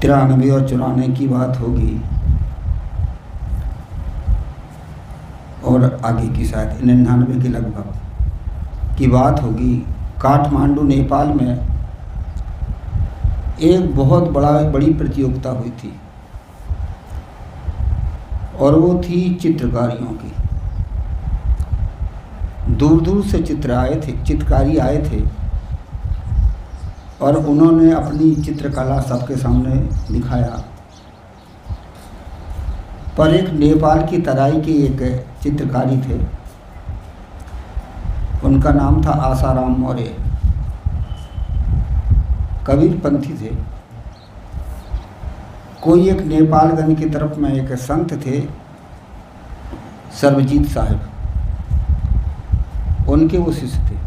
93 और 94 की बात होगी और आगे की शायद 99 के लगभग की बात होगी। काठमांडू नेपाल में एक बहुत बड़ी प्रतियोगिता हुई थी और वो थी चित्रकारियों की। दूर दूर से चित्रकारी आए थे और उन्होंने अपनी चित्रकला सबके सामने दिखाया। पर एक नेपाल की तराई के एक चित्रकारी थे, उनका नाम था आसाराम मौर्य, कबीरपंथी थे। कोई एक नेपालगंज की तरफ में एक संत थे सर्वजीत साहब, उनके वो शिष्य थे।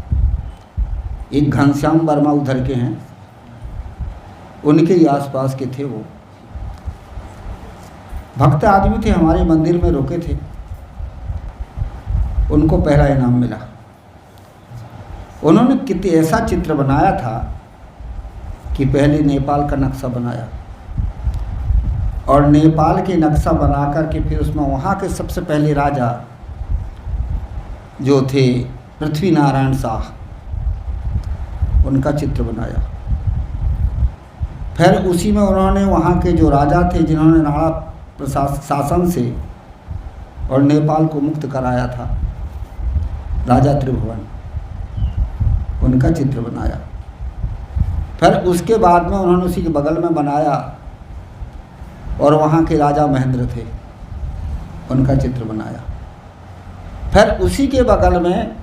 एक घनश्याम वर्मा उधर के हैं, उनके ही आसपास के थे। वो भक्त आदमी थे, हमारे मंदिर में रुके थे। उनको पहला इनाम मिला। उन्होंने कितने ऐसा चित्र बनाया था कि पहले नेपाल का नक्शा बनाया और नेपाल के नक्शा बना करके फिर उसमें वहाँ के सबसे पहले राजा जो थे पृथ्वी नारायण शाह, उनका चित्र बनाया। फिर उसी में उन्होंने वहाँ के जो राजा थे जिन्होंने नाड़ा शासन से और नेपाल को मुक्त कराया था, राजा त्रिभुवन, उनका चित्र बनाया। फिर उसके बाद में उन्होंने उसी के बगल में बनाया और वहाँ के राजा महेंद्र थे, उनका चित्र बनाया। फिर उसी के बगल में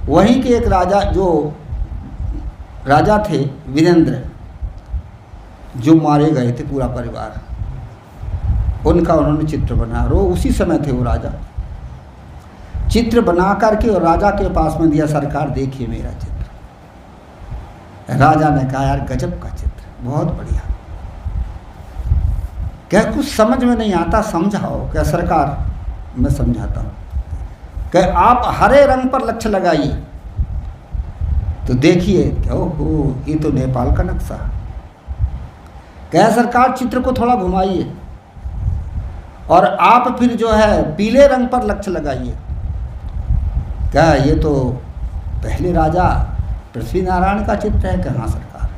वहीं के एक राजा जो राजा थे वीरेंद्र, जो मारे गए थे पूरा परिवार, उनका उन्होंने चित्र बनाया। और वो उसी समय थे वो राजा। चित्र बना करके और राजा के पास में दिया, सरकार देखिए मेरा चित्र। राजा ने कहा यार गजब का चित्र, बहुत बढ़िया। क्या कुछ समझ में नहीं आता, समझाओ। क्या सरकार, मैं समझाता हूँ। क्या आप हरे रंग पर लक्ष्य लगाइए तो देखिए, क्या ओहो ये तो नेपाल का नक्शा। क्या सरकार चित्र को थोड़ा घुमाइए और आप फिर जो है पीले रंग पर लक्ष्य लगाइए। क्या ये तो पहले राजा पृथ्वी नारायण का चित्र है। क्या हाँ सरकार।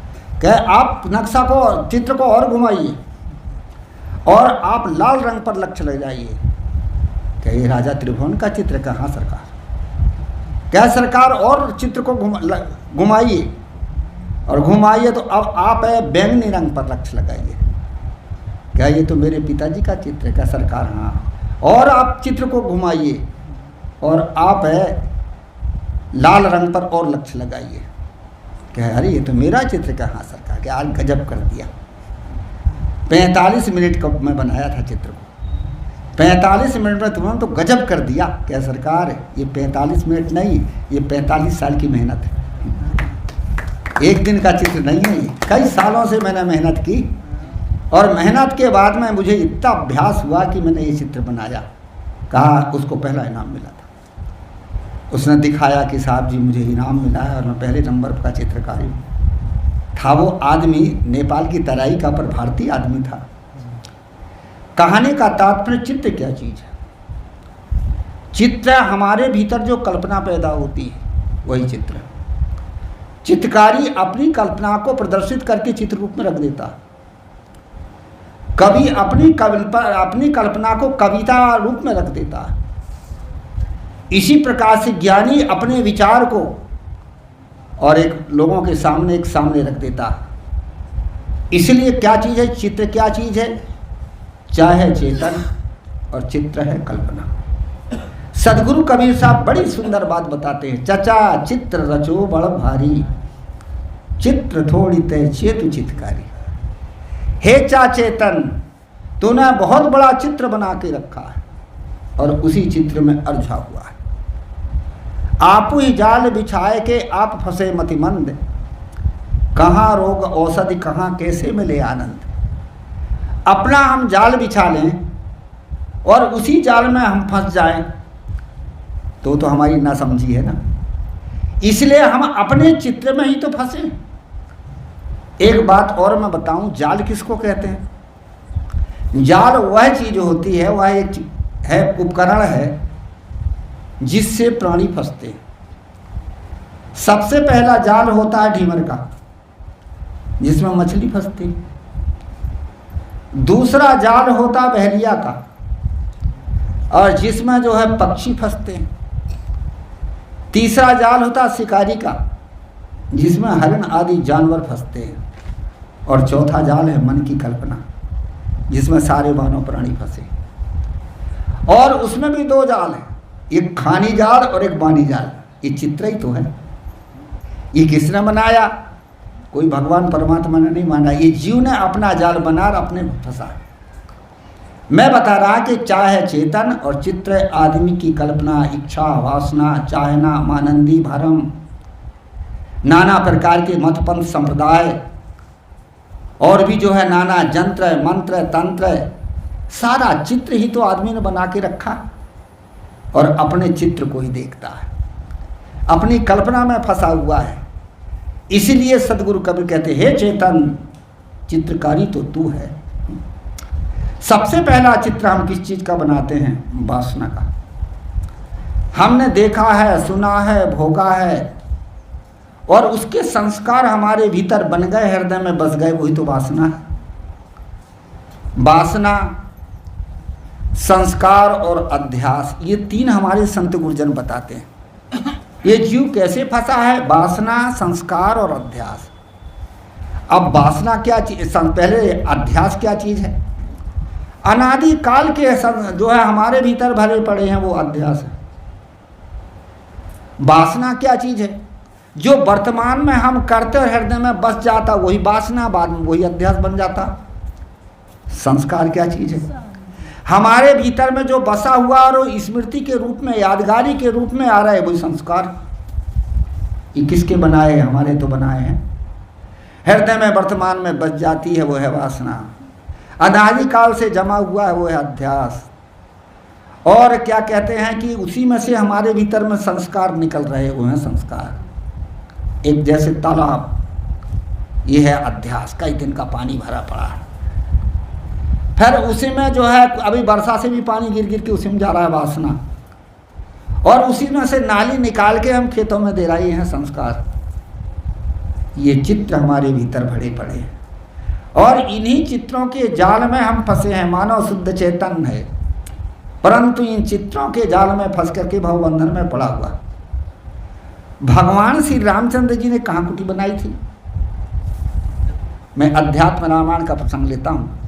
क्या आप नक्शा को, चित्र को और घुमाइए और आप लाल रंग पर लक्ष्य लगाइए। क्या ये राजा त्रिभुवन का चित्र है। हाँ सरकार। क्या सरकार और चित्र को घुमाइए और घुमाइए तो अब आप बैंगनी रंग पर लक्ष्य लगाइए। क्या ये तो मेरे पिताजी का चित्र है। क्या सरकार। हाँ। और आप चित्र को घुमाइए और आप लाल रंग पर और लक्ष्य लगाइए। क्या अरे ये तो मेरा चित्र। क्या हाँ सरकार। क्या आज गजब कर दिया। 45 मिनट का मैं बनाया था चित्र को, 45 मिनट में तुमने तो गजब कर दिया। क्या सरकार, ये 45 मिनट नहीं, ये 45 साल की मेहनत है। एक दिन का चित्र नहीं है ये। कई सालों से मैंने मेहनत की और मेहनत के बाद में मुझे इतना अभ्यास हुआ कि मैंने ये चित्र बनाया। कहा उसको पहला इनाम मिला था। उसने दिखाया कि साहब जी मुझे इनाम मिला है और मैं पहले नंबर का चित्रकारी था। वो आदमी नेपाल की तराई का पर भारतीय आदमी था। कहानी का तात्पर्य चित्र क्या चीज़ है। चित्र हमारे भीतर जो कल्पना पैदा होती है वही चित्र है। चित्रकारी अपनी कल्पना को प्रदर्शित करके चित्र रूप में रख देता है। कवि अपनी कल्पना को कविता रूप में रख देता है। इसी प्रकार से ज्ञानी अपने विचार को और एक लोगों के सामने रख देता है। इसलिए क्या चीज़ है चित्र, क्या चीज़ है, चाहे चेतन और चित्र है कल्पना। सदगुरु कबीर साहब बड़ी सुंदर बात बताते हैं। चचा चित्र रचो बड़ भारी, चित्र थोड़ी तय चेतु चितकारी। हे चा चेतन, तूने बहुत बड़ा चित्र बना के रखा है और उसी चित्र में अर्झा हुआ है। आप ही जाल बिछाए के आप फंसे मतिमंद, कहाँ रोग औषधि कहाँ कैसे मिले आनंद। अपना हम जाल बिछा लें और उसी जाल में हम फंस जाएं तो हमारी नासमझी है ना। इसलिए हम अपने चित्र में ही तो फंसे। एक बात और मैं बताऊं, जाल किसको कहते हैं? जाल वह चीज होती है, वह एक है उपकरण है जिससे प्राणी फंसते हैं। सबसे पहला जाल होता है ढीमर का, जिसमें मछली फंसती। दूसरा जाल होता है बहेलिया का, और जिसमें जो है पक्षी फंसते हैं। तीसरा जाल होता है शिकारी का, जिसमें हरिण आदि जानवर फंसते हैं। और चौथा जाल है मन की कल्पना, जिसमें सारे मानव प्राणी फंसे। और उसमें भी दो जाल हैं, एक खानी जाल और एक बानी जाल। ये चित्र ही तो है। ये किसने बनाया? कोई भगवान परमात्मा ने नहीं माना, ये जीव ने अपना जाल बना और अपने फंसा। मैं बता रहा कि चाहे चेतन और चित्र आदमी की कल्पना, इच्छा, वासना, चाहना, मानंदी, भरम, नाना प्रकार के मतपंथ संप्रदाय, और भी जो है नाना जंत्र मंत्र तंत्र, सारा चित्र ही तो आदमी ने बना के रखा और अपने चित्र को ही देखता है, अपनी कल्पना में फंसा हुआ है। इसीलिए सदगुरु कबीर कहते हे चेतन, चित्रकारी तो तू है। सबसे पहला चित्र हम किस चीज का बनाते हैं? वासना का। हमने देखा है, सुना है, भोगा है, और उसके संस्कार हमारे भीतर बन गए, हृदय में बस गए, वही तो वासना है। वासना, संस्कार और अध्यास, ये तीन हमारे संत गुरुजन बताते हैं। ये जीव कैसे फंसा है? वासना, संस्कार और अध्यास। अब वासना क्या चीज, पहले अध्यास क्या चीज है? अनादि काल के जो है हमारे भीतर भरे पड़े हैं, वो अध्यास है। वासना क्या चीज है? जो वर्तमान में हम करते और हृदय में बस जाता वही वासना, बाद में वही अध्यास बन जाता। संस्कार क्या चीज है? हमारे भीतर में जो बसा हुआ और वो स्मृति के रूप में, यादगारी के रूप में आ रहा है, वही संस्कार। ये किसके बनाए? हमारे तो बनाए हैं। हृदय में वर्तमान में बस जाती है, वो है वासना। अनादि काल से जमा हुआ है, वो है अध्यास। और क्या कहते हैं कि उसी में से हमारे भीतर में संस्कार निकल रहे, वो हैं संस्कार। एक जैसे तालाब, ये है अध्यास, कई दिन का पानी भरा पड़ा है, फिर उसी में जो है अभी वर्षा से भी पानी गिर गिर के उसी में जा रहा है वासना, और उसी में से नाली निकाल के हम खेतों में दे रहे हैं संस्कार। ये चित्र हमारे भीतर भरे पड़े हैं, और इन्हीं चित्रों के जाल में हम फंसे हैं। मानव शुद्ध चेतन है, परंतु इन चित्रों के जाल में फंस करके भवबंधन में पड़ा हुआ। भगवान श्री रामचंद्र जी ने कहाँ कुटी बनाई थी? मैं अध्यात्म रामायण का प्रसंग लेता हूँ।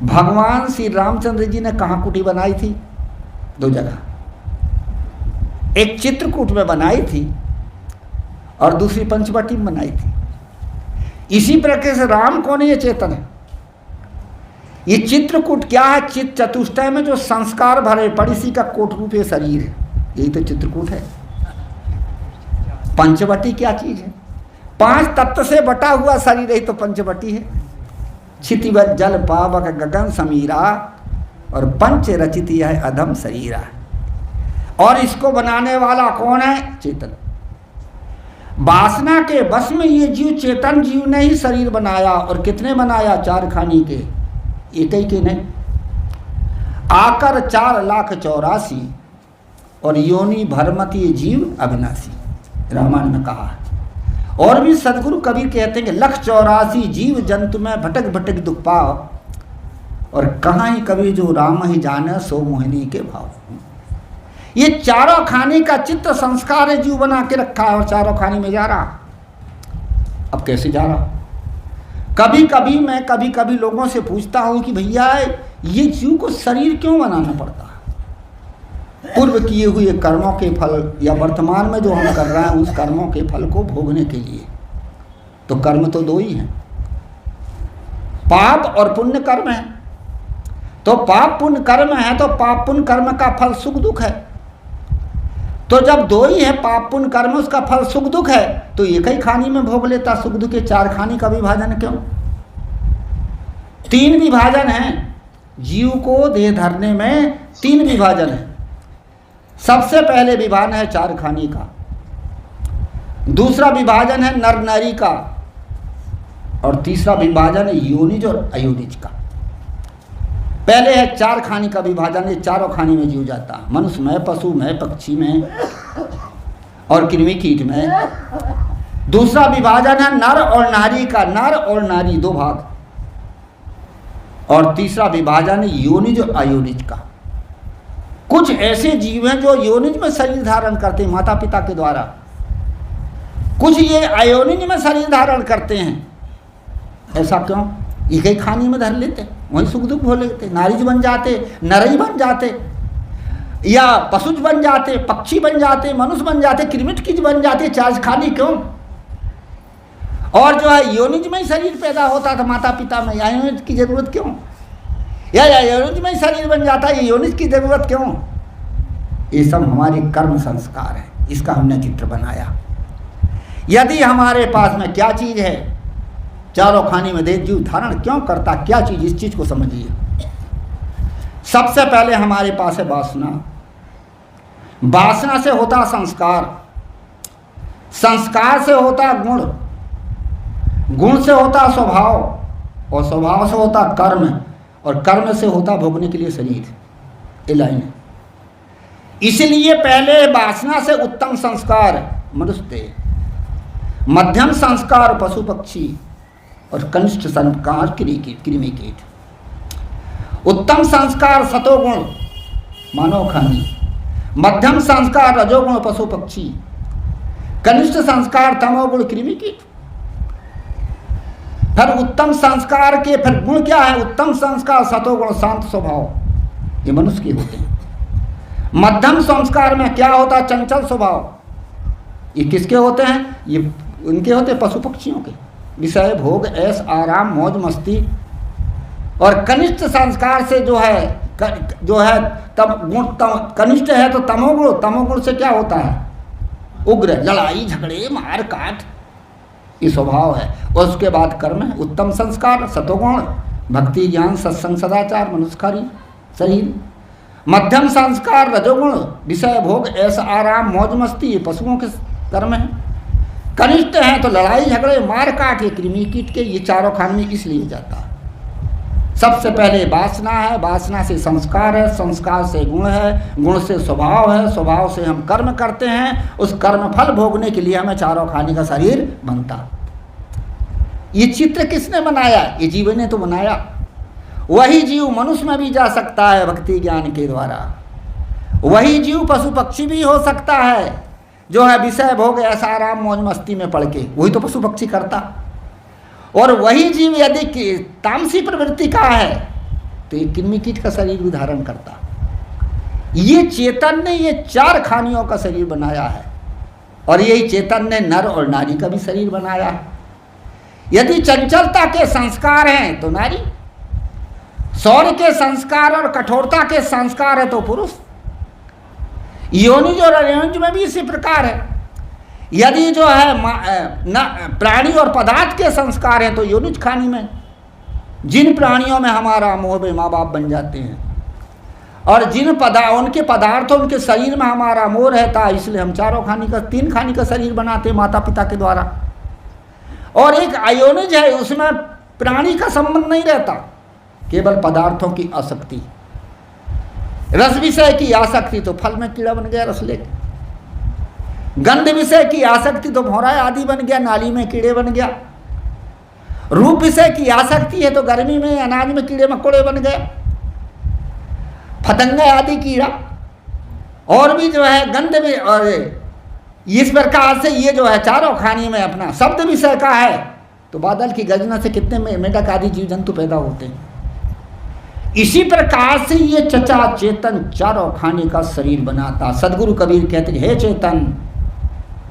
भगवान श्री रामचंद्र जी ने कहाँ कुटी बनाई थी? दो जगह। एक चित्रकूट में बनाई थी और दूसरी पंचवटी में बनाई थी। इसी प्रकार से राम कौन है? ये चेतन है। ये चित्रकूट क्या है? चित्त चतुष्टय में जो संस्कार भरे पड़ी, इसी का कोट रूप ये शरीर है, यही तो चित्रकूट है। पंचवटी क्या चीज है? पांच तत्व से बटा हुआ शरीर, यही तो पंचवटी है। क्षितिवत जल पावक गगन समीरा, और पंच रचित है अधम शरीरा। और इसको बनाने वाला कौन है? चेतन। वासना के बस में ये जीव, चेतन जीव ने ही शरीर बनाया। और कितने बनाया? 4 खानी के, एक ही के नहीं, आकर 4,84,000, और योनि भरमती जीव अविनाशी, रामायण में कहा है। और भी सदगुरु कबीर कहते हैं कि 1,84,000 जीव जंतु में भटक भटक दुख पाओ, और कहाँ ही कभी जो राम ही जाने सो मोहिनी के भाव। ये चारों खाने का चित्त संस्कार है, जीव बना के रखा है, और चारों खाने में जा रहा। अब कैसे जा रहा? कभी कभी मैं कभी लोगों से पूछता हूँ कि भैया ये जीव को शरीर क्यों बनाना पड़ता है? पूर्व किए हुए कर्मों के फल, या वर्तमान में जो हम कर रहे हैं उस कर्मों के फल को भोगने के लिए। तो कर्म तो 2 ही हैं, पाप और पुण्य कर्म है। तो पाप पुण्य कर्म है, तो पाप पुण्य कर्म का फल सुख दुख है। तो जब 2 ही है, पाप पुण्य कर्म, उसका फल सुख दुख है, तो एक ही खानी में भोग लेता। सुख दुख के 4 खानी का विभाजन क्यों? 3 विभाजन है। जीव को देह धरने में 3 विभाजन है। सबसे पहले विभाजन है 4 खानी का, दूसरा विभाजन है नर नारी का, और तीसरा विभाजन है योनिज और अयोनिज का। पहले है 4 खानी का विभाजन, ये चारों खानी में जीव जाता है, मनुष्य में, पशु में, पक्षी में और कृमि कीट में। दूसरा विभाजन है नर और नारी का, नर और नारी 2 भाग। और तीसरा विभाजन है योनिज और अयोनिज का। कुछ ऐसे जीव हैं जो योनिज में शरीर धारण करते हैं माता पिता के द्वारा, कुछ ये अयोनिज में शरीर धारण करते हैं। ऐसा क्यों? एक ही खानी में धर लेते, वहीं सुख दुख हो लेते, नारीज बन जाते, नरई बन जाते, या पशुज बन जाते, पक्षी बन जाते, मनुष्य बन जाते, कृमिटकीज बन जाते। 4 खानी क्यों? और जो है योनिज में ही शरीर पैदा होता था माता पिता में, योनिज की जरूरत क्यों? या योनिज में ही शरीर बन जाता है, योनिज की जरूरत क्यों? ये सब हमारे कर्म संस्कार है, इसका हमने चित्र बनाया। यदि हमारे पास में क्या चीज है, चारों खानी में देव जीव धारण क्यों करता, क्या चीज, इस चीज को समझिए। सबसे पहले हमारे पास है वासना। वासना से होता संस्कार, संस्कार से होता गुण, गुण से होता स्वभाव, और स्वभाव से होता कर्म, और कर्म से होता भोगने के लिए शरीर। ये लाइन है। इसलिए पहले वासना से उत्तम संस्कार मनुष्य देह, मध्यम संस्कार पशु पक्षी, और कनिष्ठ संस्कार कृमि कीट। उत्तम संस्कार सतोगुण मानव खानी, मध्यम संस्कार रजोगुण पशु पक्षी, कनिष्ठ संस्कार तमोगुण कृमि कीट। फिर उत्तम संस्कार के फिर गुण क्या है? उत्तम संस्कार सतोगुण शांत स्वभाव, ये मनुष्य के होते हैं। मध्यम संस्कार में क्या होता है? चंचल स्वभाव, ये किसके होते हैं? ये उनके होते पशु पक्षियों के, विषय भोग ऐश आराम मौज मस्ती। और कनिष्ठ संस्कार से जो है तम गुण, कनिष्ठ है तो तमोगुण, तमोगुण से क्या होता है? उग्र, लड़ाई झगड़े मार काट, ये स्वभाव है। और उसके बाद कर्म है। उत्तम संस्कार सतोगुण भक्ति ज्ञान सत्संग सदाचार मनुष्यकारी शरीर। मध्यम संस्कार रजोगुण विषय भोग ऐश आराम मौज मस्ती, ये पशुओं के कर्म है। कनिष्ठ हैं तो लड़ाई झगड़े मार काट, ये कृमि कीट के, ये चारों खाने में इसलिए जाता है। सबसे पहले वासना है, वासना से संस्कार है, संस्कार से गुण है, गुण से स्वभाव है, स्वभाव से हम कर्म करते हैं, उस कर्म फल भोगने के लिए हमें चारों खाने का शरीर बनता। ये चित्र किसने बनाया? ये जीव ने तो बनाया। वही जीव मनुष्य में भी जा सकता है भक्ति ज्ञान के द्वारा, वही जीव पशु पक्षी भी हो सकता है जो है विषय भोग ऐसा आराम मौज मस्ती में पड़ के, वही तो पशु पक्षी करता। और वही जीव यदि तामसी प्रवृत्ति का है तो ये कृमि कीट का शरीर भी धारण करता। ये चेतन ने ये 4 खानियों का शरीर बनाया है, और यही चेतन ने नर और नारी का भी शरीर बनाया है। यदि चंचलता के संस्कार हैं तो नारी, शौर्य के संस्कार और कठोरता के संस्कार है तो पुरुष। योनिज और अयोनिज में भी इसी प्रकार है। यदि जो है प्राणी और पदार्थ के संस्कार हैं तो योनिज खानी में, जिन प्राणियों में हमारा मोह में माँ बाप बन जाते हैं, और जिन उनके पदार्थों उनके शरीर में हमारा मोह रहता है, इसलिए हम 4 खानी का 3 खानी का शरीर बनाते हैं माता पिता के द्वारा। और एक अयोनिज है, उसमें प्राणी का संबंध नहीं रहता, केवल पदार्थों की आसक्ति, रस विषय की आसक्ति तो फल में कीड़ा बन गया रस लेके, गंध विषय की आसक्ति तो भौरा आदि बन गया, नाली में कीड़े बन गया, रूप विषय की आसक्ति है तो गर्मी में अनाज में कीड़े मकोड़े बन गए, फतंगा आदि कीड़ा, और भी जो है गंध में, और इस प्रकार से ये जो है 4 खानी में अपना शब्द विषय का है तो बादल की गर्जना से कितने मेढक आदि जीव जंतु पैदा होते हैं। इसी प्रकार से ये चचा चेतन 4 खाने का शरीर बनाता। सदगुरु कबीर कहते हे चेतन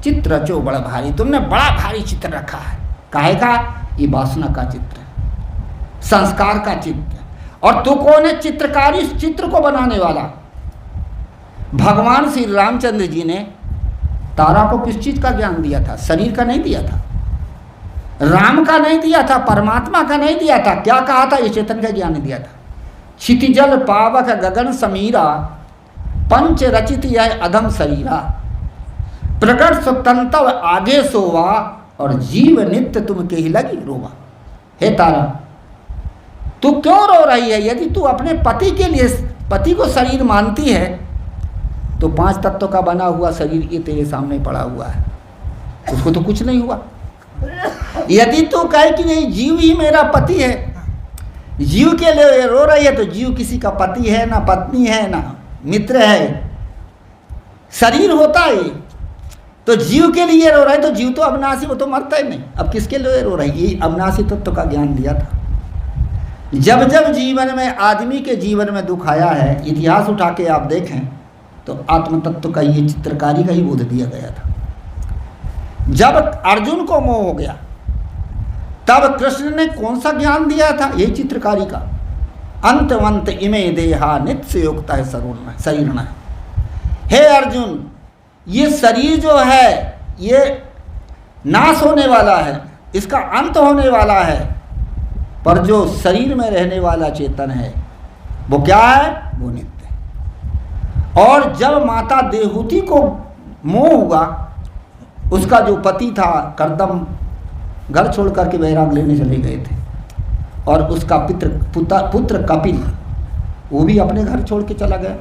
चित्र रचो बड़ा भारी, तुमने बड़ा भारी चित्र रखा है। काहे का? ये वासना का चित्र, संस्कार का चित्र। और तू कौन है चित्रकारी? इस चित्र को बनाने वाला भगवान श्री रामचंद्र जी ने तारा को किस चीज का ज्ञान दिया था? शरीर का नहीं दिया था, राम का नहीं दिया था, परमात्मा का नहीं दिया था। क्या कहा था? ये चेतन का ज्ञान दिया था। क्षितिजल पावक गगन समीरा, पंच रचित यह अधम शरीरा, प्रकट स्वतंत्र आगे सोवा, और जीव नित्य तुम के ही लगी रोवा। हे तारा, तू क्यों रो रही है? यदि तू अपने पति के लिए, पति को शरीर मानती है, तो 5 तत्वों का बना हुआ शरीर ये तेरे सामने पड़ा हुआ है, उसको तो कुछ नहीं हुआ। यदि तू कहे कि नहीं जीव ही मेरा पति है, जीव के लिए रो रही है, तो जीव किसी का पति है ना, पत्नी है ना, मित्र है, शरीर होता है। तो जीव के लिए रो रहा है, तो जीव तो अविनाशी, वो तो मरता ही नहीं। अब किसके लिए रो रही है? ये अविनाशी तत्व का ज्ञान दिया था। जब जब जीवन में, आदमी के जीवन में दुख आया है, इतिहास उठा के आप देखें तो आत्म तत्व का ये चित्रकारी का ही बोध दिया गया था। जब अर्जुन को मोह हो गया, तब कृष्ण ने कौन सा ज्ञान दिया था? ये चित्रकारी का, अंतवंत इमे देहा नित्य युक्त है शरीर न। हे अर्जुन, ये शरीर जो है ये नाश होने वाला है, इसका अंत होने वाला है, पर जो शरीर में रहने वाला चेतन है वो क्या है? वो नित्य है। और जब माता देवहूति को मोह हुआ, उसका जो पति था करदम घर छोड़ करके वैराग लेने चले गए थे, और उसका पुत्र कपिल वो भी अपने घर छोड़ के चला गया।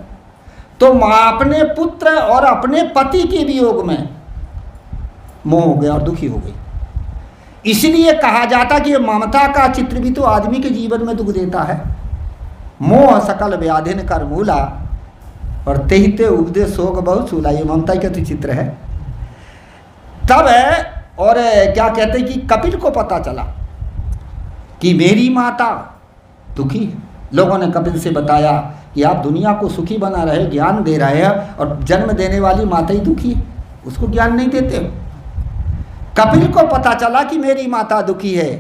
तो माँ अपने पुत्र और अपने पति के वियोग में मोह हो गया और दुखी हो गई। इसलिए कहा जाता कि ममता का चित्र भी तो आदमी के जीवन में दुख देता है। मोह सकल व्याधिन कर मूला और तेहिते उपदे शोक बहुत सूला, ये ममता का तो चित्र है। तब और क्या कहते हैं कि कपिल को पता चला कि मेरी माता दुखी है। लोगों ने कपिल से बताया कि आप दुनिया को सुखी बना रहे, ज्ञान दे रहे हैं, और जन्म देने वाली माता ही दुखी है, उसको ज्ञान नहीं देते हो। कपिल को पता चला कि मेरी माता दुखी है,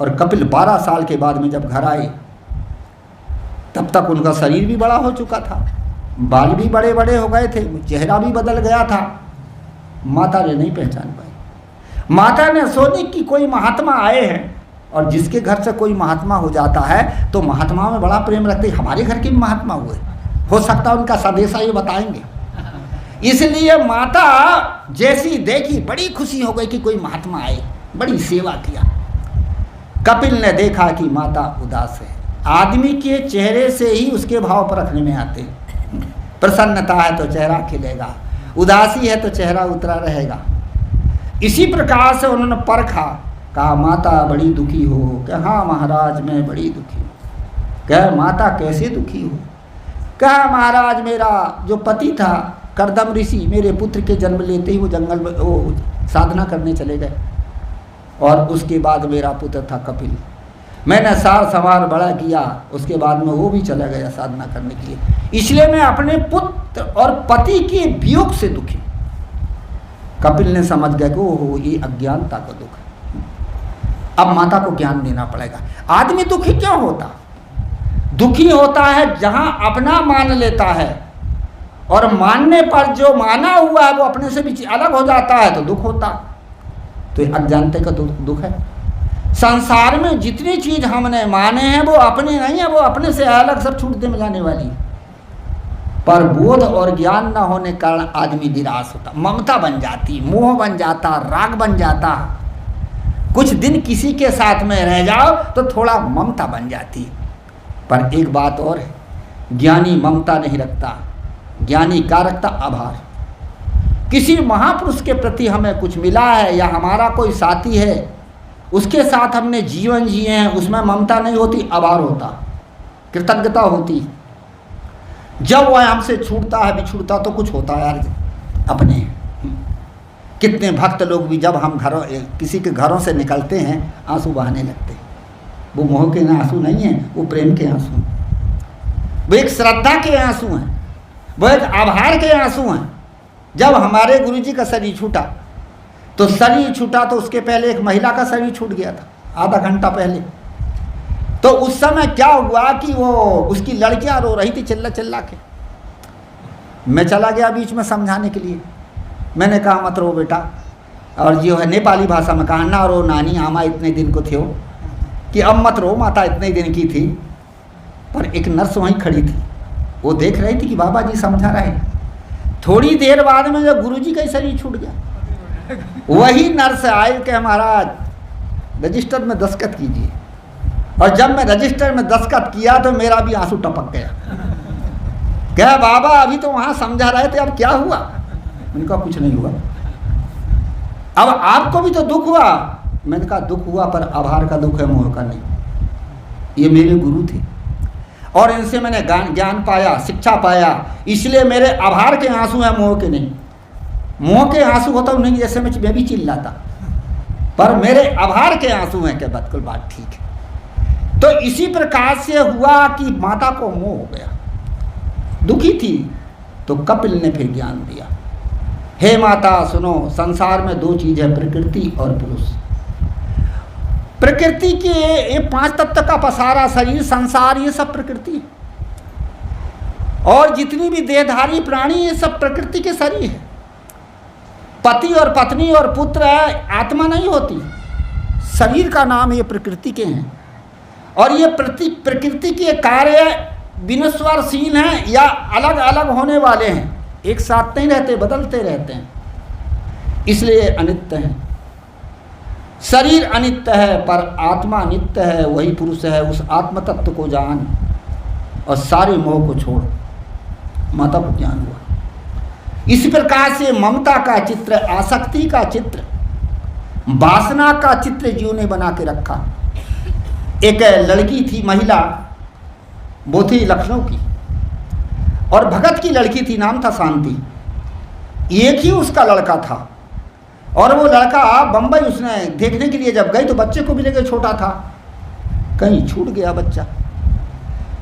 और कपिल 12 साल के बाद में जब घर आए, तब तक उनका शरीर भी बड़ा हो चुका था, बाल भी बड़े बड़े हो गए थे, चेहरा भी बदल गया था। माता ने नहीं पहचान पाई। माता ने सोची कि कोई महात्मा आए हैं, और जिसके घर से कोई महात्मा हो जाता है तो महात्मा में बड़ा प्रेम रखते। हमारे घर के भी महात्मा हुए, हो सकता है उनका संदेशा ये बताएंगे। इसलिए माता जैसी देखी बड़ी खुशी हो गई कि कोई महात्मा आए, बड़ी सेवा किया। कपिल ने देखा कि माता उदास है। आदमी के चेहरे से ही उसके भाव परखने में आते। प्रसन्नता है तो चेहरा खिलेगा, उदासी है तो चेहरा उतरा रहेगा। इसी प्रकार से उन्होंने परखा, कहा माता बड़ी दुखी हो? क्या हाँ महाराज मैं बड़ी दुखी हूँ। क्या माता कैसे दुखी हो? क्या महाराज मेरा जो पति था करदम ऋषि, मेरे पुत्र के जन्म लेते ही वो जंगल में वो साधना करने चले गए, और उसके बाद मेरा पुत्र था कपिल, मैंने सार संवार बड़ा किया, उसके बाद में वो भी चला गया साधना करने के लिए, इसलिए मैं अपने पुत्र और पति के वियोग से दुखी। कपिल ने समझ गया कि ओहो ये अज्ञानता का दुख है, अब माता को ज्ञान देना पड़ेगा। आदमी दुखी क्यों होता? दुखी होता है जहां अपना मान लेता है, और मानने पर जो माना हुआ है वो अपने से भी अलग हो जाता है तो दुख होता। तो ये अज्ञानता का दुख है। संसार में जितनी चीज हमने माने हैं वो अपने नहीं है, वो अपने से अलग सब छूटते में जाने वाली है। पर बोध और ज्ञान न होने कारण आदमी निराश होता, ममता बन जाती, मोह बन जाता, राग बन जाता। कुछ दिन किसी के साथ में रह जाओ तो थोड़ा ममता बन जाती। पर एक बात और है, ज्ञानी ममता नहीं रखता, ज्ञानी क्या रखता? आभार। किसी महापुरुष के प्रति हमें कुछ मिला है या हमारा कोई साथी है, उसके साथ हमने जीवन जिए हैं, उसमें ममता नहीं होती, आभार होता, कृतज्ञता होती। जब वह हमसे छूटता है, बिछुड़ता तो कुछ होता है यार अपने। कितने भक्त लोग भी जब हम घरों किसी के घरों से निकलते हैं आंसू बहाने लगते हैं। वो मोह के आंसू नहीं हैं, वो प्रेम के आंसू हैं, वो एक श्रद्धा के आंसू हैं, वो एक आभार के आंसू हैं। जब हमारे गुरुजी का शरीर छूटा, तो शरीर छूटा तो उसके पहले एक महिला का शरीर छूट गया था, आधा घंटा पहले। तो उस समय क्या हुआ कि वो उसकी लड़कियां रो रही थी चिल्ला चिल्ला के। मैं चला गया बीच में समझाने के लिए। मैंने कहा मत रो बेटा, और जो है नेपाली भाषा में कहा ना रो नानी, आमा इतने दिन को थे कि अब मत रो, माता इतने दिन की थी। पर एक नर्स वहीं खड़ी थी, वो देख रही थी कि बाबा जी समझा रहे। थोड़ी देर बाद में जब गुरुजी का शरीर छूट गया, वही नर्स आए कि महाराज रजिस्टर में दस्तखत कीजिए। और जब मैं रजिस्टर में दस्तखत किया तो मेरा भी आंसू टपक गया। क्या बाबा अभी तो वहां समझा रहे थे, अब क्या हुआ? उनका कुछ नहीं हुआ। अब आपको भी तो दुख हुआ। मैंने कहा दुख हुआ पर आभार का दुख है, मोह का नहीं। ये मेरे गुरु थे और इनसे मैंने ज्ञान पाया, शिक्षा पाया, इसलिए मेरे आभार के आंसू हैं, मोह के नहीं। मोह के आंसू होता नहीं, जैसे मैं भी चिल्लाता, पर मेरे आभार के आंसू हैं कि बिल्कुल बात ठीक है। तो इसी प्रकार से हुआ कि माता को मोह हो गया, दुखी थी, तो कपिल ने फिर ज्ञान दिया, हे माता सुनो, संसार में दो चीज है, प्रकृति और पुरुष। प्रकृति के ये 5 तत्व का पसारा, शरीर, संसार, ये सब प्रकृति है। और जितनी भी देहधारी प्राणी, ये सब प्रकृति के शरीर है। पति और पत्नी और पुत्र आत्मा नहीं होती, शरीर का नाम ये प्रकृति के हैं। और ये प्रकृति के कार्य विनस्वरशील हैं या अलग अलग होने वाले हैं, एक साथ नहीं रहते, बदलते रहते हैं, इसलिए अनित्य हैं। शरीर अनित्य है पर आत्मा नित्य है, वही पुरुष है। उस आत्म तत्व को जान और सारे मोह को छोड़। माता को ज्ञान हुआ। इस प्रकार से ममता का चित्र, आसक्ति का चित्र, वासना का चित्र जीव ने बना के रखा। एक लड़की थी, महिला, वो थी लखनऊ की और भगत की लड़की थी, नाम था शांति। एक ही उसका लड़का था और वो लड़का बम्बई उसने देखने के लिए जब गई तो बच्चे को भी लेकर, छोटा था, कहीं छूट गया बच्चा।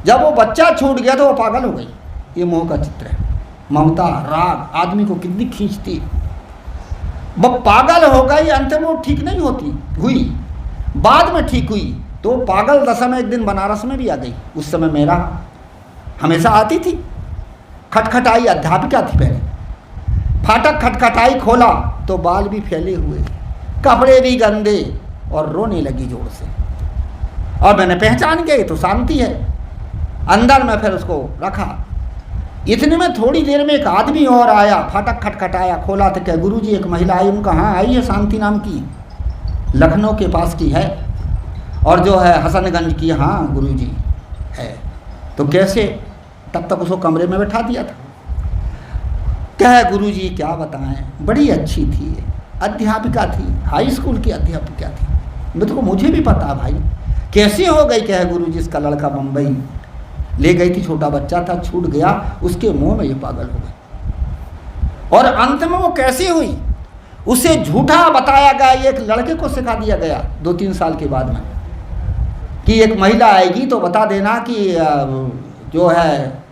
जब वो बच्चा छूट गया तो वो पागल हो गई। ये मोह का चित्र है। ममता, राग आदमी को कितनी खींचती, वो पागल हो गई। अंत में वो ठीक नहीं होती हुई, बाद में ठीक हुई। तो पागल दशा में एक दिन बनारस में भी आ गई। उस समय मेरा हमेशा आती थी, खटखटाई, अध्यापिका थी पहले। फाटक खटखटाई, खोला तो बाल भी फैले हुए, कपड़े भी गंदे, और रोने लगी जोर से। और मैंने पहचान गई तो शांति है। अंदर में फिर उसको रखा। इतने में थोड़ी देर में एक आदमी और आया, फाटक खटखटाया, खोला तो क्या गुरुजी एक महिला आई। उनका हाँ आई है, शांति नाम की, लखनऊ के पास की है और जो है हसनगंज की। हाँ गुरुजी है। तो कैसे? तब तक उसको कमरे में बैठा दिया था। क्या है गुरुजी, क्या बताएं, बड़ी अच्छी थी, अध्यापिका थी, हाई स्कूल की अध्यापिका थी। तो मुझे भी पता भाई, कैसे हो गई? क्या है गुरुजी, इसका लड़का मुंबई ले गई थी, छोटा बच्चा था, छूट गया, उसके मुंह में ये पागल हो गई। और अंत में वो कैसे हुई? उसे झूठा बताया गया, एक लड़के को सिखा दिया गया 2-3 साल के बाद में कि एक महिला आएगी तो बता देना कि जो है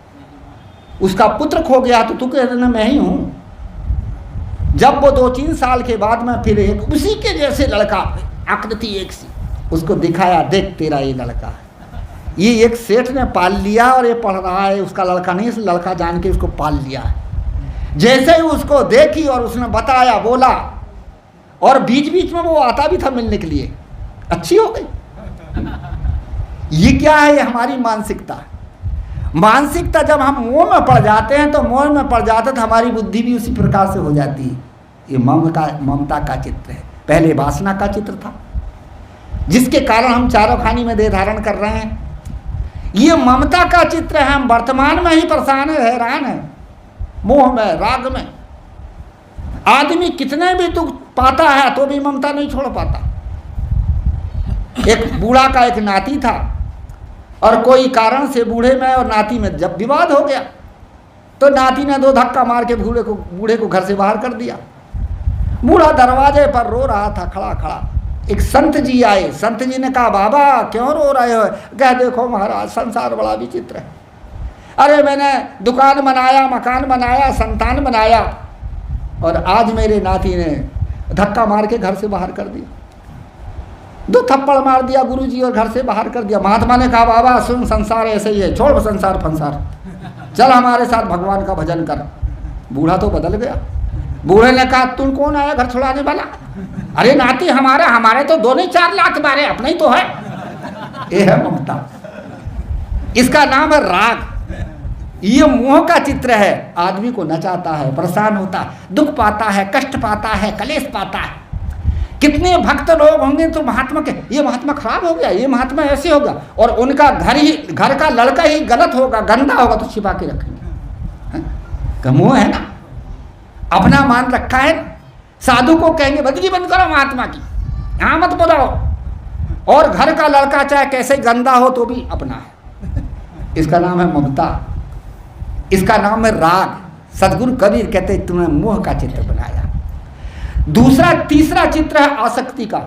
उसका पुत्र खो गया, तो तू कह देना मैं ही हूँ। जब वो 2-3 साल के बाद में फिर एक उसी के जैसे लड़का, आकृति एक सी, उसको दिखाया, देख तेरा ये लड़का है। ये एक सेठ ने पाल लिया और ये पढ़ रहा है, उसका लड़का नहीं, इस लड़का जान के उसको पाल लिया है। जैसे ही उसको देखी और उसने बताया, बोला, और बीच बीच में वो आता भी था मिलने के लिए, अच्छी हो गई। ये क्या है? ये हमारी मानसिकता। मानसिकता जब हम मोह में पड़ जाते हैं तो मोह में पड़ जाते तो हमारी बुद्धि भी उसी प्रकार से हो जाती है। ये ममता का चित्र है। पहले वासना का चित्र था, जिसके कारण हम चारों खानी में देह धारण कर रहे हैं। ये ममता का चित्र है। हम वर्तमान में ही परेशान है, हैरान है, मोह में, राग में। आदमी कितने भी दुख पाता है तो भी ममता नहीं छोड़ पाता। एक बूढ़ा का एक नाती था और कोई कारण से बूढ़े में और नाती में जब विवाद हो गया तो नाती ने 2 धक्का मार के बूढ़े को घर से बाहर कर दिया। बूढ़ा दरवाजे पर रो रहा था, खड़ा खड़ा। एक संत जी आए। संत जी ने कहा, बाबा क्यों रो रहे हो? कह, देखो महाराज, संसार बड़ा विचित्र है। अरे मैंने दुकान बनाया, मकान बनाया, संतान बनाया, और आज मेरे नाती ने धक्का मार के घर से बाहर कर दिया। 2 थप्पड़ मार दिया गुरुजी और घर से बाहर कर दिया। महात्मा ने कहा, बाबा सुन, संसार ऐसे ही है, छोड़ संसार फंसार, चल हमारे साथ भगवान का भजन कर। बूढ़ा तो बदल गया। बूढ़े ने कहा, तुम कौन आया घर छुड़ाने वाला? अरे नाती हमारे तो 2 नहीं 4 लाख मारे, अपने ही तो है। ये है ममता। इसका नाम है राग। ये मोह का चित्र है। आदमी को नचाता है, परेशान होता है, दुख पाता है, कष्ट पाता है, कलेश पाता है। कितने भक्त लोग होंगे तो महात्मा के, ये महात्मा खराब हो गया, ये महात्मा ऐसे होगा, और उनका घर का लड़का ही गलत होगा, गंदा होगा तो छिपा के रखेंगे। मोह है ना, अपना मान रखा है। साधु को कहेंगे बदगी बंद करो महात्मा की, यहाँ मत बुलाओ, और घर का लड़का चाहे कैसे गंदा हो तो भी अपना है। इसका नाम है ममता, इसका नाम है राग। सदगुरु कबीर कहते तुमने मोह का चित्र बनाया। तीसरा चित्र है आसक्ति का।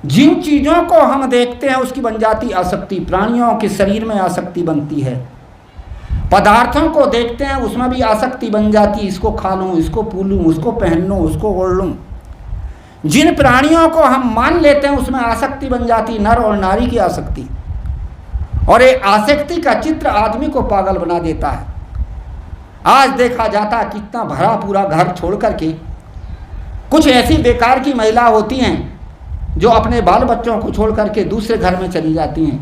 जिन चीजों को हम देखते हैं उसकी बन जाती आसक्ति। प्राणियों के शरीर में आसक्ति बनती है, पदार्थों को देखते हैं उसमें भी आसक्ति बन जाती है, इसको खा लूं, इसको पी लूं, उसको पहन लूं, उसको ओढ़ लूं। जिन प्राणियों को हम मान लेते हैं उसमें आसक्ति बन जाती, नर और नारी की आसक्ति। और ये आसक्ति का चित्र आदमी को पागल बना देता है। आज देखा जाता है कितना भरा पूरा घर छोड़ करके कुछ ऐसी बेकार की महिला होती हैं जो अपने बाल बच्चों को छोड़ करके दूसरे घर में चली जाती हैं।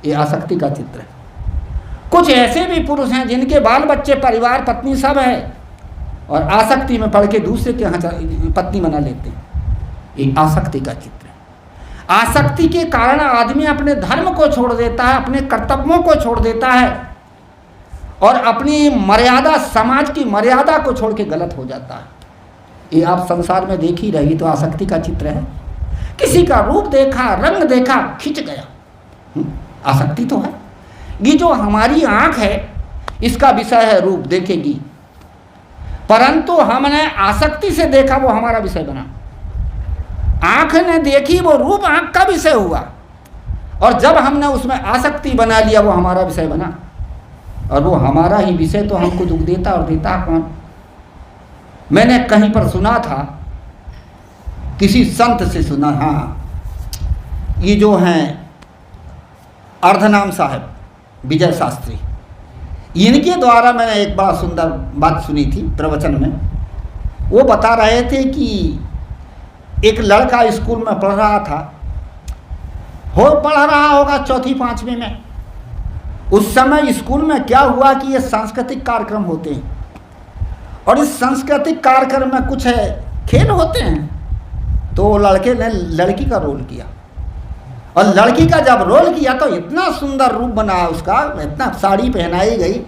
ये आसक्ति का चित्र है। कुछ ऐसे भी पुरुष हैं जिनके बाल बच्चे परिवार पत्नी सब है और आसक्ति में पड़ के दूसरे के यहाँ पत्नी बना लेते हैं। ये आसक्ति का चित्र है। आसक्ति के कारण आदमी अपने धर्म को छोड़ देता है, अपने कर्तव्यों को छोड़ देता है और अपनी मर्यादा, समाज की मर्यादा को छोड़ के गलत हो जाता है। ये आप संसार में देख ही रही, तो आसक्ति का चित्र है। किसी का रूप देखा, रंग देखा, खिंच गया, आसक्ति तो है। ये जो हमारी आंख है इसका विषय है रूप, देखेगी, परंतु हमने आसक्ति से देखा, वो हमारा विषय बना। आंख ने देखी, वो रूप आंख का विषय हुआ, और जब हमने उसमें आसक्ति बना लिया वो हमारा विषय बना, और वो हमारा ही विषय तो हमको दुख देता, और देता कौन? मैंने कहीं पर सुना था, किसी संत से सुना, हाँ, ये जो हैं अर्धनाम साहब विजय शास्त्री, इनके द्वारा मैंने एक बड़ा सुंदर बात सुनी थी प्रवचन में। वो बता रहे थे कि एक लड़का स्कूल में पढ़ रहा था, पढ़ रहा होगा चौथी पांचवी में। उस समय स्कूल में क्या हुआ कि ये सांस्कृतिक कार्यक्रम होते हैं, और इस सांस्कृतिक कार्यक्रम में कुछ खेल होते हैं, तो लड़के ने लड़की का रोल किया, और लड़की का जब रोल किया तो इतना सुंदर रूप बना उसका, इतना साड़ी पहनाई गई,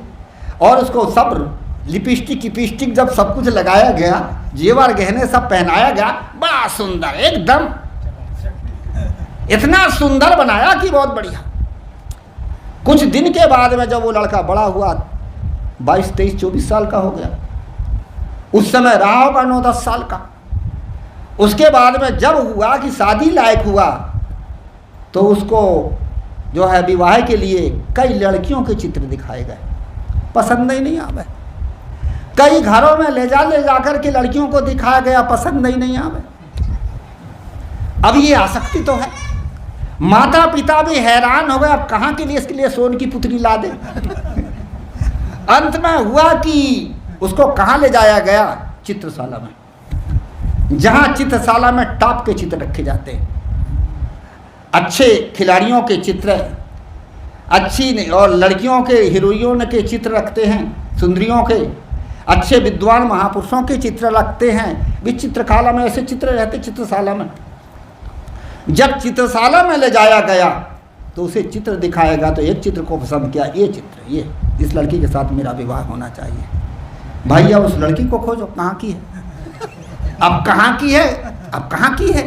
और उसको सब लिपस्टिक जब सब कुछ लगाया गया, जेवर गहने सब पहनाया गया, बड़ा सुंदर एकदम, इतना सुंदर बनाया कि बहुत बढ़िया। कुछ दिन के बाद में जब वो लड़का बड़ा हुआ, 22, 23, 24 साल का हो गया, उस समय रहा होगा 9-10 साल का। उसके बाद में जब हुआ कि शादी लायक हुआ, तो उसको जो है विवाह के लिए कई लड़कियों के चित्र दिखाए गए, पसंद ही नहीं आवे। कई घरों में ले जा कर के लड़कियों को दिखाया गया, पसंद ही नहीं आवे। अब ये आसक्ति तो है। माता पिता भी हैरान हो गए, अब कहाँ के लिए इसके लिए सोन की पुतली ला दे। अंत में हुआ कि उसको कहाँ ले जाया गया? चित्रशाला में, जहाँ चित्रशाला में टॉप के चित्र रखे जाते हैं, अच्छे खिलाड़ियों के चित्र, अच्छी और लड़कियों के हीरोइनों के चित्र रखते हैं, सुंदरियों के, अच्छे विद्वान महापुरुषों के चित्र रखते हैं। भी चित्रशाला में ऐसे चित्र रहते। चित्रशाला में जब चित्रशाला में ले जाया गया तो उसे चित्र दिखाएगा, तो एक चित्र को पसंद किया, ये चित्र, ये इस लड़की के साथ मेरा विवाह होना चाहिए। भैया उस लड़की को खोजो, कहाँ की है? अब कहाँ की है? अब कहाँ की है?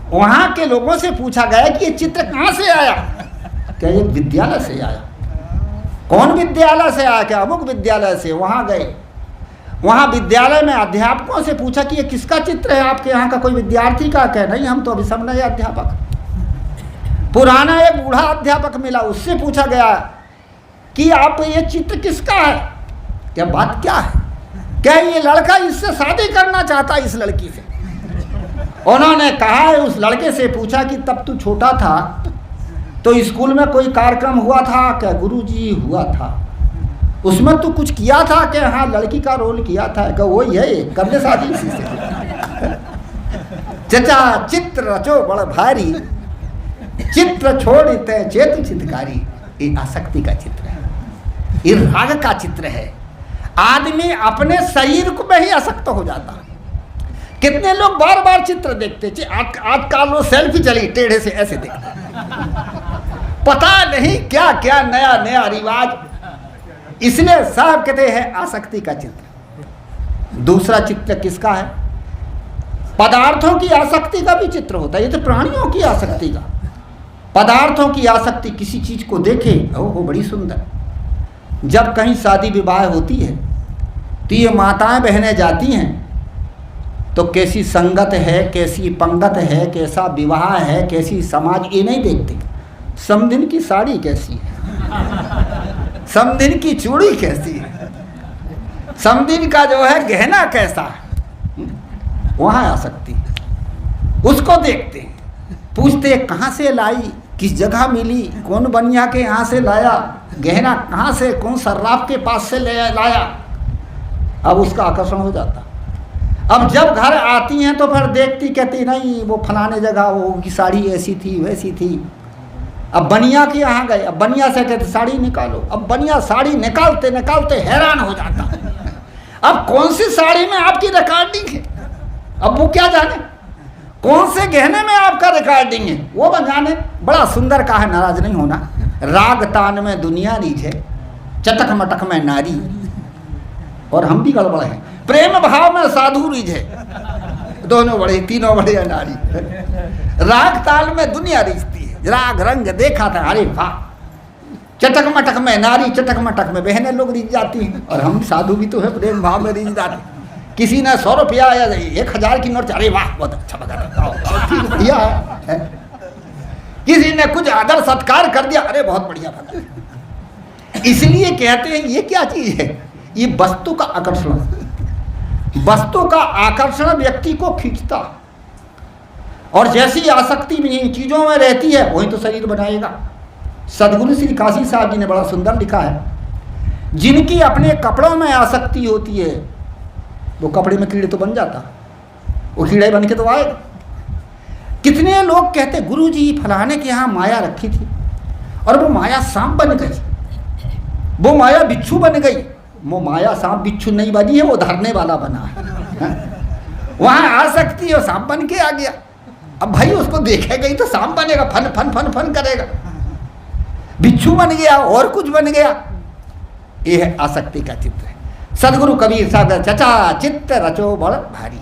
वहाँ के लोगों से पूछा गया कि ये चित्र कहाँ से आया? क्या ये विद्यालय से आया? कौन विद्यालय से आया? क्या अमुक विद्यालय से। वहाँ गए, वहाँ विद्यालय में अध्यापकों से पूछा कि ये किसका चित्र है? आपके यहाँ का कोई विद्यार्थी का? क्या नहीं, हम तो अभी सब नए अध्यापक। पुराना एक बूढ़ा अध्यापक मिला, उससे पूछा गया कि आप ये चित्र किसका है? क्या बात क्या है? क्या ये लड़का इससे शादी करना चाहता है, इस लड़की से? उन्होंने कहा, उस लड़के से पूछा कि तब तू छोटा था तो स्कूल में कोई कार्यक्रम हुआ था क्या? गुरुजी हुआ था, उसमें तू कुछ किया था क्या? हाँ, लड़की का रोल किया था। क्या वही है, कर ले शादी इसी से। चचा चित्र रचो बड़ भारी, चित्र छोड़ते चेतु चित्रकारी। ये आसक्ति का चित्र है, ये राग का चित्र है। आदमी अपने शरीर को में ही आसक्त हो जाता कितने लोग बार बार चित्र देखते, आजकल वो सेल्फी चली टेढ़े से ऐसे देखते, पता नहीं क्या क्या नया नया रिवाज। इसलिए साहब कहते हैं आसक्ति का चित्र। दूसरा चित्र किसका है? पदार्थों की आसक्ति का भी चित्र होता है। ये तो प्राणियों की आसक्ति का, पदार्थों की आसक्ति, किसी चीज को देखे ओहो बड़ी सुंदर। जब कहीं शादी विवाह होती है तो ये माताएं बहनें जाती हैं तो कैसी संगत है, कैसी पंगत है, कैसा विवाह है, कैसी समाज, ये नहीं देखते। समधिन की साड़ी कैसी है, समधिन की चूड़ी कैसी है, समधिन का जो है गहना कैसा है, वहां आ सकती है। उसको देखते हैं, पूछते हैं कहाँ से लाई, किस जगह मिली, कौन बनिया के यहाँ से लाया, गहना कहाँ से, कौन सर्राफ के पास से लाया। अब उसका आकर्षण हो जाता। अब जब घर आती हैं तो फिर देखती, कहती नहीं वो फलाने जगह वो की साड़ी ऐसी थी वैसी थी। अब बनिया के यहाँ गए, अब बनिया से कहते साड़ी निकालो। अब बनिया साड़ी निकालते निकालते हैरान हो जाता, अब कौन सी साड़ी में आपकी रिकॉर्डिंग है, अब वो क्या जाने कौन से गहने में आपका रिकॉर्डिंग है, वो जाने। बड़ा सुंदर का है, नाराज नहीं होना। राग तान में दुनिया रीझ है, चटक मटक में नारी, और हम भी गड़बड़ हैं। प्रेम भाव में साधु रीझ है, दोनों बड़े तीनों बड़े नारी। राग ताल में दुनिया रीझती है, राग रंग देखा था, अरे वाह। चटक मटक में नारी, चटक मटक में बहनें लोग रीझ जाती हैं, और हम साधु भी तो है, प्रेम भाव में रीझ जाते। किसी ने 100 रुपया या 1000 की नोट, अरे वाह बहुत अच्छा भगा दिया है। किसी ने कुछ आदर सत्कार कर दिया, अरे बहुत बढ़िया भगा। इसलिए कहते हैं ये क्या चीज है, ये वस्तु का आकर्षण। वस्तु का आकर्षण व्यक्ति को खींचता, और जैसी आसक्ति इन चीजों में रहती है वही तो शरीर बनाएगा। सदगुरु श्री काशी साहब जी ने बड़ा सुंदर लिखा है, जिनकी अपने कपड़ों में आसक्ति होती है वो कपड़े में कीड़े तो बन जाता, वो कीड़े बन के तो आएगा। कितने लोग कहते गुरुजी फलाने के यहाँ माया रखी थी और वो माया सांप बन गई, वो माया बिच्छू बन गई। वो माया सांप बिच्छू नहीं बनी है, वो धरने वाला बना है। वहां आ सकती है, सांप बन के आ गया। अब भाई उसको देखेगा ही तो सांप बनेगा, फन फन फन फन करेगा। बिच्छू बन गया और कुछ बन गया, ये है आसक्ति का चित्र है। सदगुरु कबीर साहब चचा चित्त रचो बड़ भारी,